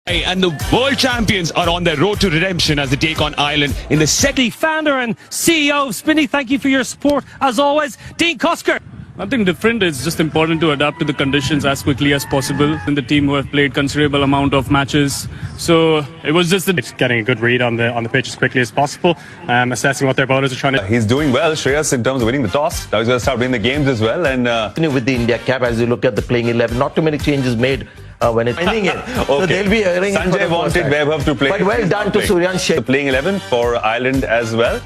And the world champions are on their road to redemption as they take on Ireland in the second. Founder and CEO of Spinny, thank you for your support as always. Dean Cusker. Nothing different. It's just important to adapt to the conditions as quickly as possible. And the team who have played considerable amount of matches, so it was just getting a good read on the pitch as quickly as possible, assessing what their bowlers are trying to. He's doing well, Shreyas, in terms of winning the toss. Now he's going to start winning the games as well. And with the India cap, as you look at the playing 11, not too many changes made. When it's ending it. Okay. So they'll be hearing Sanjay wanted Vaibhav to play. But well done to Suryan Sheikh. The playing 11 for Ireland as well.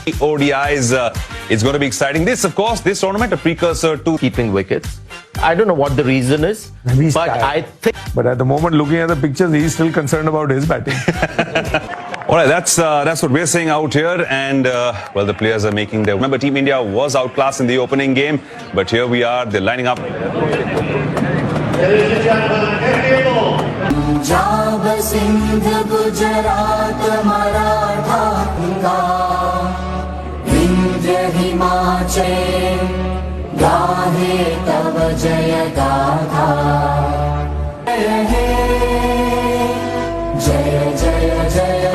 ODIs, it's going to be exciting. This, of course, this tournament, a precursor to keeping wickets. I don't know what the reason is, but I think. But at the moment, looking at the pictures, he's still concerned about his batting. All right, that's what we're saying out here. And, well, the players are making their... Remember, Team India was outclassed in the opening game. But here we are, they're lining up. Punjab, Sindh, Gujarat, Maratha, Vindhya, Himachal, Gahe Tav Jaya Gatha. Jaya Jaya Jaya.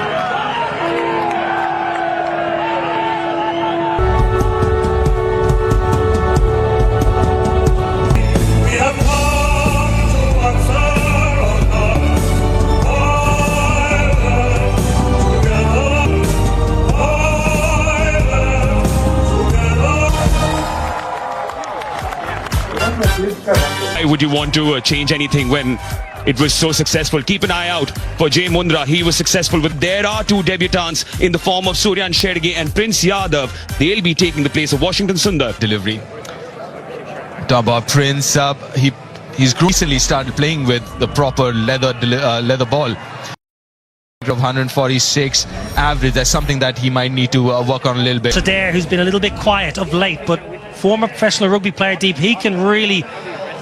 Would you want to change anything when it was so successful? Keep an eye out for Jay Mundra. He was successful. But there are two debutants in the form of Suryan Sheikh and Prince Yadav. They'll be taking the place of Washington Sundar. Delivery. Talk about Prince. He's recently started playing with the proper leather ball. Of 146 average. That's something that he might need to work on a little bit. Adair, who's been a little bit quiet of late, but former professional rugby player, Deep, he can really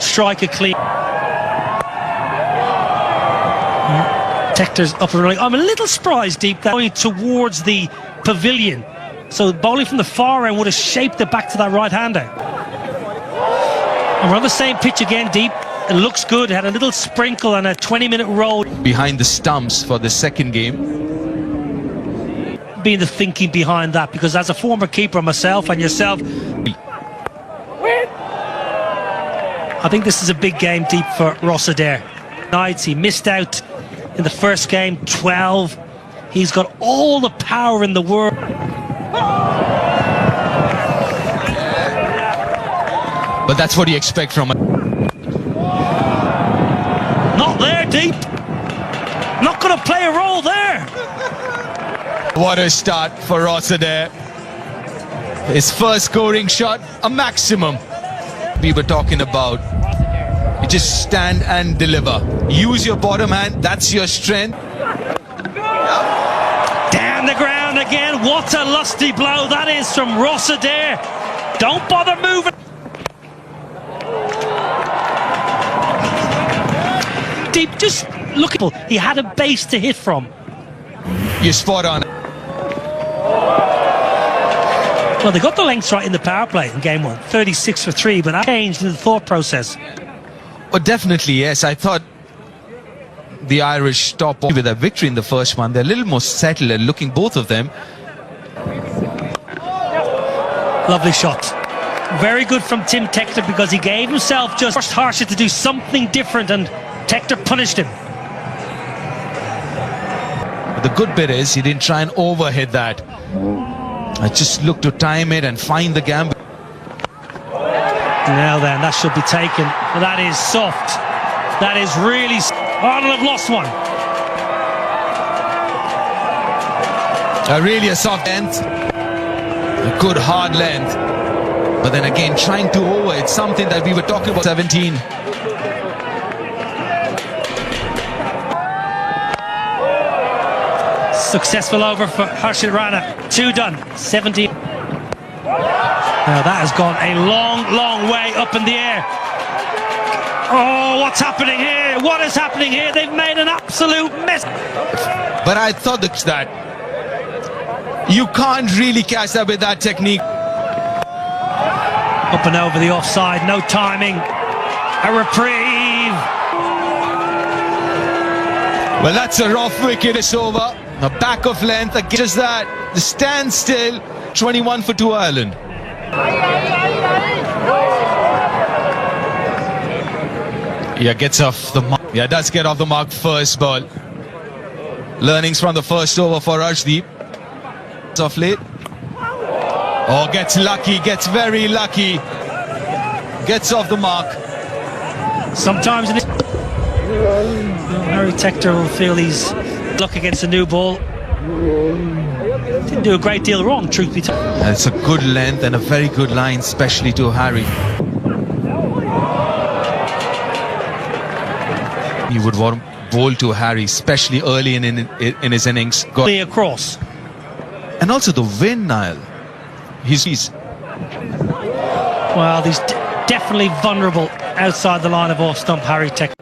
strike a clean. Tector's up and running. I'm a little surprised, Deep, that going towards the pavilion. So bowling from the far end would have shaped it back to that right-hander. And we're on the same pitch again, Deep. It looks good. It had a little sprinkle and a 20-minute roll. Behind the stumps for the second game. Being the thinking behind that, because as a former keeper myself and yourself, I think this is a big game, Deep, for Ross Adair. Nights, he missed out in the first game, 12. He's got all the power in the world. But that's what you expect from him. Not there, Deep. Not going to play a role there. What a start for Ross Adair. His first scoring shot, a maximum. We were talking about, you just stand and deliver. Use your bottom hand, that's your strength. Down the ground again. What a lusty blow that is from Ross Adair. Don't bother moving. Deep, just look at he had a base to hit from. You're spot on. Well, they got the lengths right in the power play in game one, 36 for 3, but that changed in the thought process. Oh, definitely, yes. I thought the Irish top with a victory in the first one. They're a little more settled and looking, both of them. Lovely shot. Very good from Tim Tector, because he gave himself just forced Harsha to do something different, and Tector punished him. But the good bit is he didn't try and overhit that. I just looked to time it and find the gambit. Now then, that should be taken. That is soft. That is really... Ireland have lost one. Really a soft length. A good hard length. But then again, trying to over, it's something that we were talking about. 17. Successful over for Harshit Rana. 2 done. 17. Now that has gone a long, long way up in the air. Oh, what's happening here? What is happening here? They've made an absolute mess. But I thought that you can't really catch that with that technique. Up and over the offside, no timing. A reprieve. Well, that's a rough wicket. It's over. A back of length. Just that. The standstill. 21 for 2 Ireland. Yeah, gets off the mark. Yeah, does get off the mark first ball. Learnings from the first over for Arshdeep. It's off late. Oh, gets lucky. Gets very lucky. Gets off the mark. Sometimes Harry Tector will feel he's luck against a new ball. Didn't do a great deal wrong, truth be told. It's a good length and a very good line, especially to Harry. He would want to bowl to Harry, especially early in his innings. Play across. And also the wind, Niall. He's Well, he's definitely vulnerable outside the line of off stump, Harry Tector.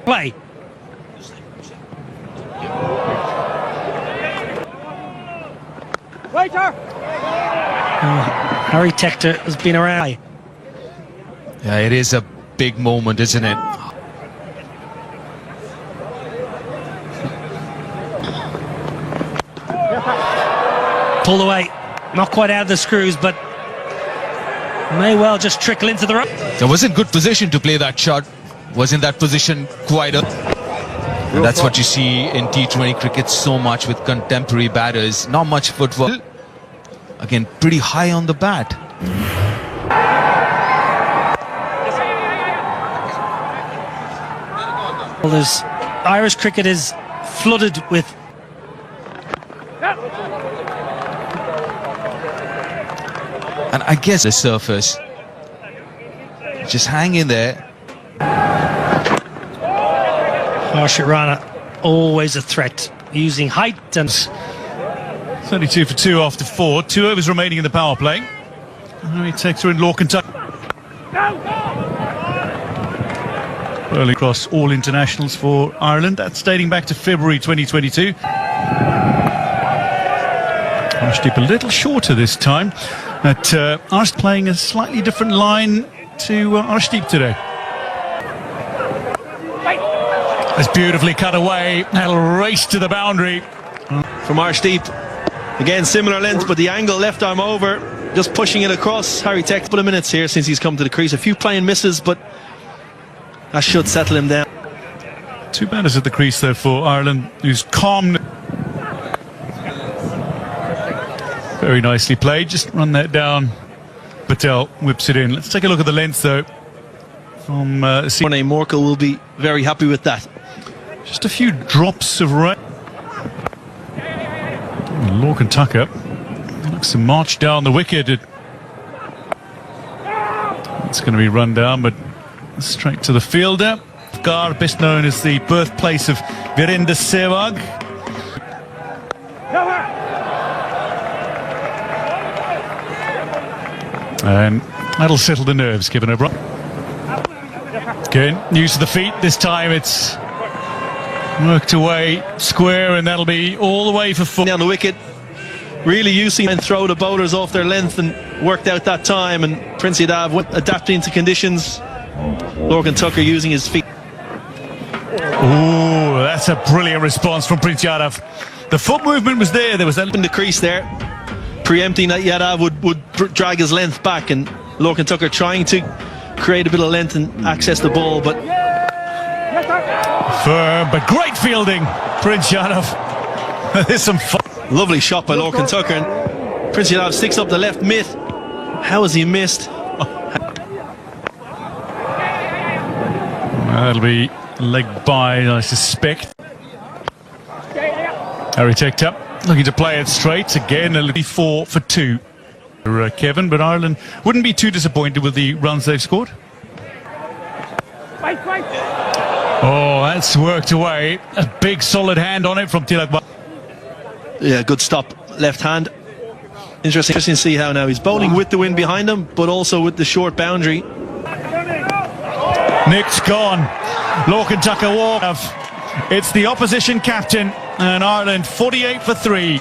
Play. Harry Tector has been around. Yeah, it is a big moment, isn't it? Pulled away, not quite out of the screws, but may well just trickle into the road. There was in good position to play that shot. Was in that position quite a... And that's what you see in T20 cricket so much with contemporary batters. Not much footwork. Again, pretty high on the bat. Well, there's Irish cricket is flooded with and I guess the surface. Just hang in there. Harshit Rana, always a threat, using height and... 32 for 2 after 4. 2 overs remaining in the power play. Harry Tector and Lorcan. Early across all internationals for Ireland. That's dating back to February 2022. Arshdeep a little shorter this time. But Arsh playing a slightly different line to Arshdeep today. That's beautifully cut away. That'll race to the boundary. From Arshdeep. Again, similar length, but the angle left arm over. Just pushing it across. Harry Tector, a couple of minutes here since he's come to the crease. A few playing misses, but that should settle him down. 2 batters at the crease there for Ireland, who's calm. Very nicely played. Just run that down. Patel whips it in. Let's take a look at the length though. From Morne Morkel will be very happy with that. Just a few drops of rain. Lorcan Tucker looks to march down the wicket. It's going to be run down, but straight to the fielder. Gar, best known as the birthplace of Virender Sehwag. And that'll settle the nerves, Kevin O'Brien. Again, use of the feet. This time it's worked away square, and that'll be all the way for 4. Down the wicket, really using and throw the bowlers off their length, and worked out that time. And Prince Yadav adapting to conditions. Lorcan Tucker using his feet. Oh, that's a brilliant response from Prince Yadav. The foot movement was there. There was that in the crease there, preempting that Yadav would drag his length back, and Lorcan Tucker trying to create a bit of length and access the ball, but firm, but great fielding, Prince Yadav. There's some fun. Lovely shot by Lorcan Tucker, and Prince Yadav sticks up the left mitt. How has he missed? That'll be leg by, I suspect. Harry Tector looking to play it straight again. It'll be 4 for 2 for Kevin, but Ireland wouldn't be too disappointed with the runs they've scored. Oh, that's worked away. A big solid hand on it from Tilak. Yeah, good stop, left hand. Interesting to see how now he's bowling with the wind behind him, but also with the short boundary. Nick's gone. Lorcan Tucker walk. It's the opposition captain, and Ireland 48 for 3.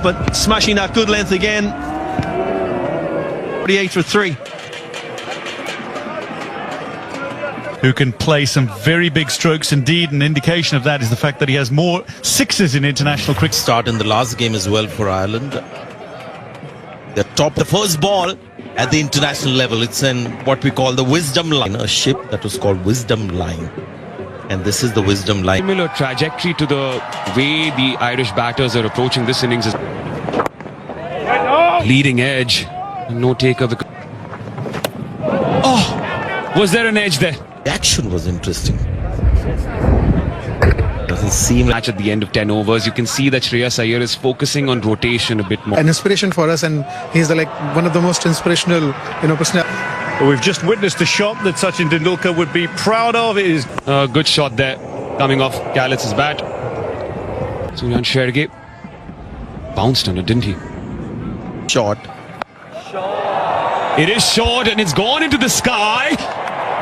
But smashing that good length again. 48 for 3. who can play some very big strokes indeed. An indication of that is the fact that he has more sixes in international cricket. Start in the last game as well for Ireland. The first ball at the international level. It's in what we call the wisdom line, a ship that was called Wisdom Line. And this is the Wisdom Line. Similar trajectory to the way the Irish batters are approaching this innings. Is leading edge. No taker. Oh, was there an edge there? The action was interesting. Doesn't seem like Match at the end of 10 overs. You can see that Shreyas Iyer is focusing on rotation a bit more. An inspiration for us, and he's one of the most inspirational, person. We've just witnessed a shot that Sachin Tendulkar would be proud of. It is a good shot there, coming off Calitz's bat. Suryan Shergay bounced on it, didn't he? short. It is short and it's gone into the sky,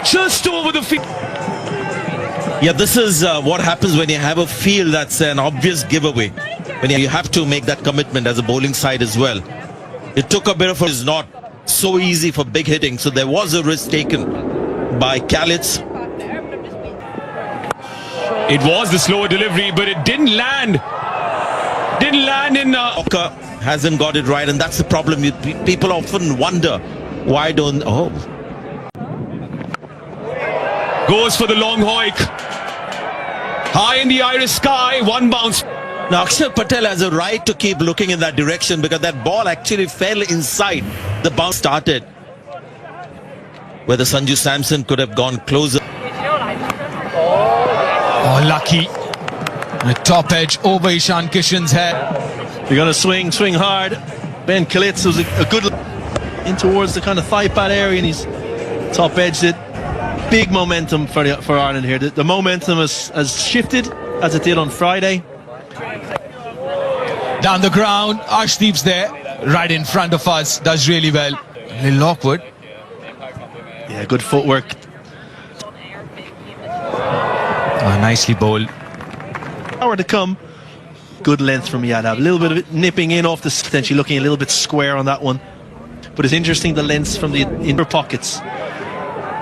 just over the field. Yeah, this is what happens when you have a field that's an obvious giveaway. When you have to make that commitment as a bowling side as well. It took a bit of it's not so easy for big hitting, so there was a risk taken by Calitz. It was the slower delivery, but it didn't land. Didn't land in... Walker hasn't got it right, and that's the problem. People often wonder, why don't... Oh. Goes for the long hoik. High in the Irish sky, one bounce. Now, Akshar Patel has a right to keep looking in that direction because that ball actually fell inside. The bounce started. Whether Sanju Samson could have gone closer. Oh, lucky. The top edge over Ishan Kishan's head. You're going to swing hard. Ben Calitz was a good in towards the kind of thigh pad area, and he's top edged it. Big momentum for Ireland here. The momentum has shifted as it did on Friday. Down the ground, Arshdeep's there, right in front of us, does really well. A little awkward. Yeah, good footwork. Oh, nicely bowled. Power to come. Good length from Yadav. A little bit of it nipping in off the potentially looking a little bit square on that one. But it's interesting the lengths from the inner pockets.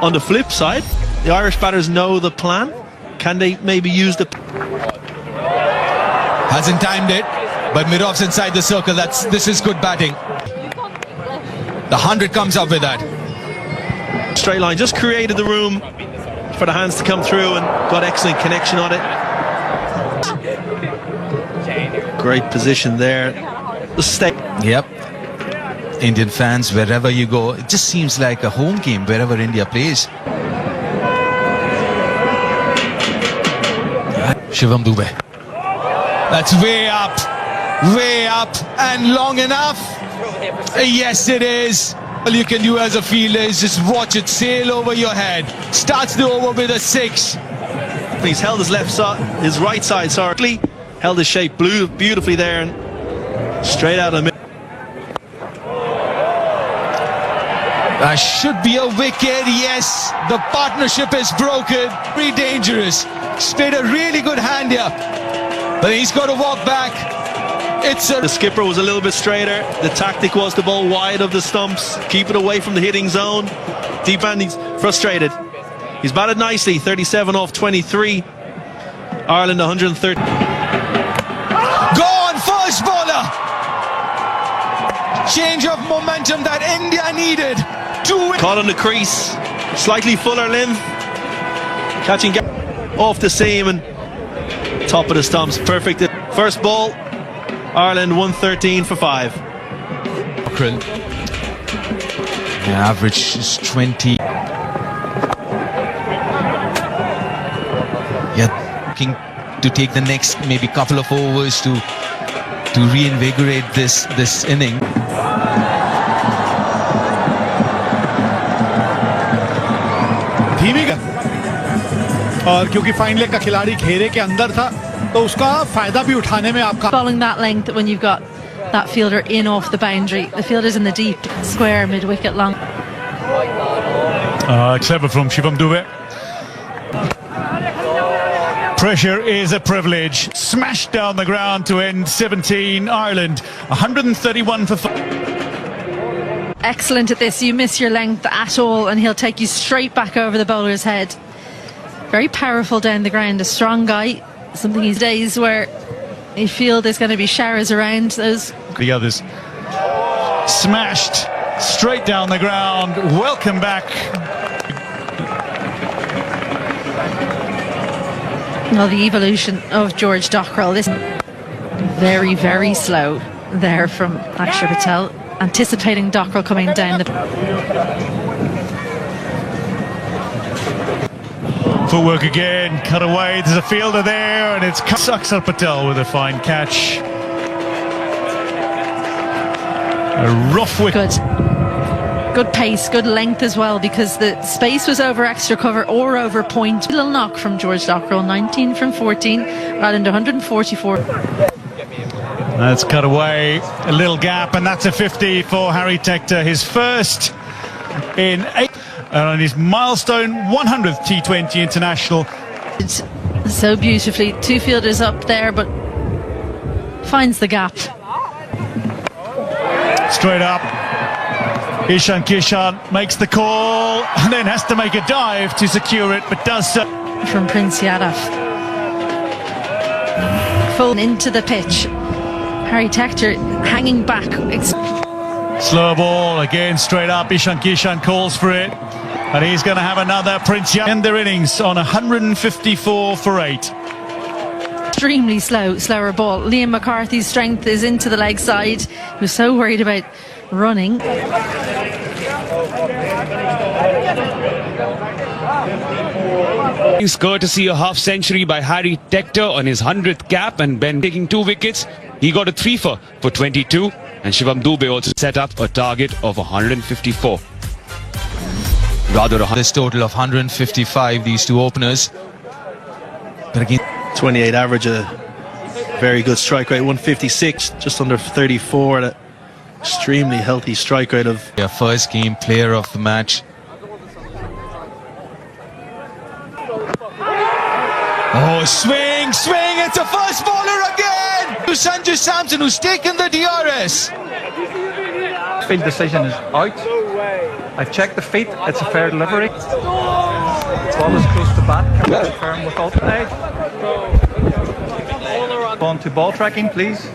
On the flip side, the Irish batters know the plan. Can they maybe use the... Hasn't timed it, but Mirov's inside the circle. This is good batting. The 100 comes up with that. Straight line, just created the room for the hands to come through and got excellent connection on it. Great position there. The stay. Yep. Indian fans, wherever you go, it just seems like a home game wherever India plays. Shivam Dubey. That's way up, and long enough. Yes, it is. All you can do as a fielder is just watch it sail over your head. Starts the over with a 6. He's held his left side, his right side, sorry. Held his shape beautifully there and straight out of the middle. That should be a wicket. Yes, the partnership is broken. Very dangerous. He's played a really good hand here, but he's got to walk back. The skipper was a little bit straighter. The tactic was to bowl wide of the stumps, keep it away from the hitting zone. Deep end, he's frustrated. He's batted nicely, 37 off 23. Ireland 130. Gone, first bowler. Change of momentum that India needed. Caught on the crease, slightly fuller length. Catching off the seam and top of the stumps, perfect. First ball, Ireland 113 for 5. The average is 20. Yeah, looking to take the next maybe couple of overs to reinvigorate this inning. धीमी और क्योंकि fine leg का खिलाड़ी घेरे के अंदर था तो उसका फायदा भी उठाने में आपका bowling that length when you've got that fielder in off the boundary. The fielder's in the deep square mid wicket long. Clever from Shivam Dubey. Pressure is a privilege. Smashed down the ground to end 17. Ireland 131 for 5. Excellent at this. You miss your length at all and he'll take you straight back over the bowler's head. Very powerful down the ground, a strong guy. Something these days where you feel there's going to be showers around those. The others smashed straight down the ground. Welcome back. Well, the evolution of George Dockrell. This very, very slow there from Akshar Patel, anticipating Dockrell coming down the. Footwork again, cut away. There's a fielder there, and it's Akshar Patel with a fine catch. A rough wicket. Good pace, good length as well, because the space was over extra cover or over point. A little knock from George Dockrell, 19 from 14, Ireland 144. That's cut away, a little gap, and that's a 50 for Harry Tector, his first in 8, on his milestone 100th T20 international. It's so beautifully, two fielders up there, but finds the gap. Straight up. Ishan Kishan makes the call and then has to make a dive to secure it, but does so. From Prince Yadav. Full into the pitch. Harry Tector hanging back. Slow ball again, straight up. Ishan Kishan calls for it, and he's going to have another Prince Yadav end their innings on 154 for 8. Extremely slower ball. Liam McCarthy's strength is into the leg side. He was so worried about running. It's courtesy a half century by Harry Tector on his 100th cap, and Ben taking 2 wickets. He got a 3 for 22, and Shivam Dubey also set up a target of 154. Rather, this total of 155, these two openers. But again, 28 average, a very good strike rate, 156, just under 34, at an extremely healthy strike rate of. their first game player of the match. Oh, swing, it's a first bowler again! To Sanju Samson, who's taken the DRS. Field decision is out. I've checked the feet, it's a fair delivery. Ball is close to bat, can we confirm with alternate? On to ball tracking, please.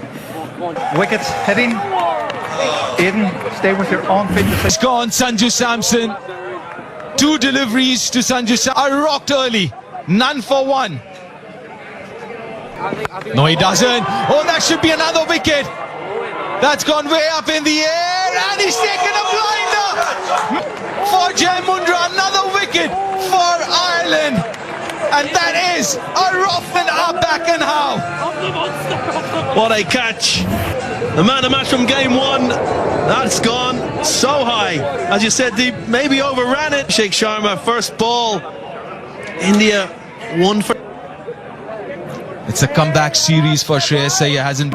Wickets hitting. Aiden, stay with your on-field decision. It's gone, Sanju Samson. 2 deliveries to Sanju Samson. Are rocked early. None for 1. No, he doesn't. Oh, that should be another wicket. That's gone way up in the air, and he's taken a blinder for Jai Mundra. Another wicket for Ireland, and that is a rough and up back and how. What a catch! The man of match from game 1. That's gone so high. As you said, Deep maybe overran it. Sheikh Sharma, first ball. India 1 for. It's a comeback series for Shreyas Iyer. Hasn't.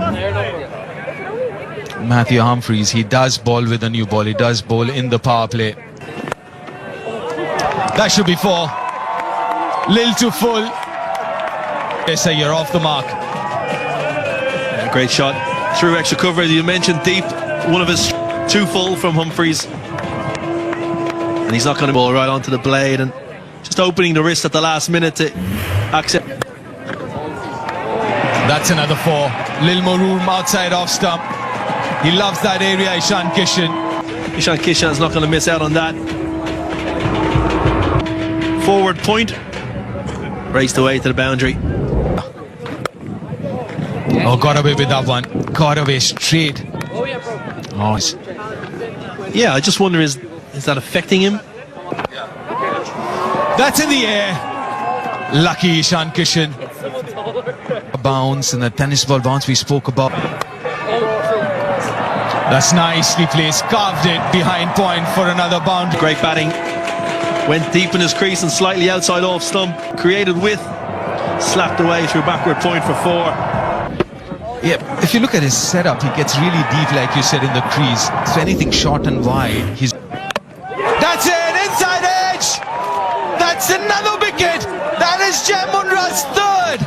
Matthew Humphreys, he does bowl with a new ball. He does bowl in the power play. That should be 4. Lil to full. Shreyas Iyer off the mark. Yeah, great shot. Through extra cover, as you mentioned, Deep. One of his 2 full from Humphreys. And he's not going to ball right onto the blade, and just opening the wrist at the last minute to accept. That's another 4. Lil Maroon outside off stump. He loves that area, Ishan Kishan. Ishan Kishan's not going to miss out on that. Forward point. Raced away to the boundary. Oh, got away with that one. Got away straight. Oh, yeah, I just wonder, is that affecting him? That's in the air. Lucky Ishan Kishan. A bounce, and the tennis ball bounce we spoke about. That's nicely placed. Carved it behind point for another boundary. Great batting. Went deep in his crease and slightly outside off stump. Created width. Slapped away through backward point for 4. Yeah, if you look at his setup, he gets really deep, like you said, in the crease. So anything short and wide, he's. That's it, inside edge. That's another wicket. That is Jai Mundra's 3rd.